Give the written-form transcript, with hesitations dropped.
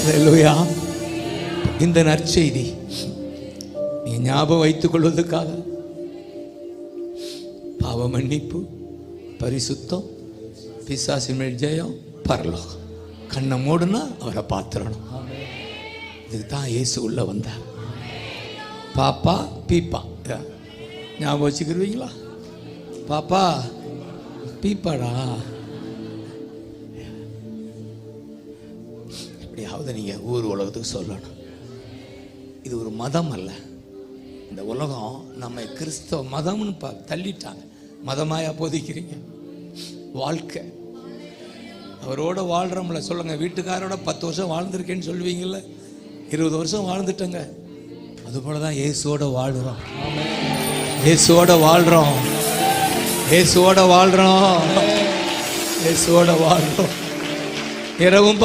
அல்லேலூயா. இந்த நற்செய்தி நீ ஞாபகம் வைத்துக் கொள்வதற்காக பாவ மன்னிப்பு, பரிசுத்தம், பிசாசின் மேல் ஜெயம், பரலோகம். கண்ணை மூடுனா அவரை பார்த்துடணும். இதுக்கு தான் இயேசு உள்ள வந்தார். பாப்பா பீப்பா ஞாபகம் வச்சுக்கிருவீங்களா? பாப்பா பீப்பாடா. எப்படியாவது நீங்கள் ஊர் உலகத்துக்கு சொல்லணும். இது ஒரு மதம் அல்ல. இந்த உலகம் நம்ம கிறிஸ்தவ மதம்னு தள்ளிட்டாங்க. மதமாயா போதிக்கிறீங்க? வாழ்க்கை அவரோட வாழ்கிறோம்ல. சொல்லுங்க, வீட்டுக்காரோட 10 வருஷம் வாழ்ந்துருக்கேன்னு சொல்லுவீங்கள்ல, 20 வருஷம் வாழ்ந்துட்டங்க. அதுபோல தான் இயேசுவோட வாழ்கிறோம். இயேசுவோட வாழ்கிறோம். இயேசுவோட வாழ்கிறோம். இயேசுவோட வாழ்கிறோம். இரவும்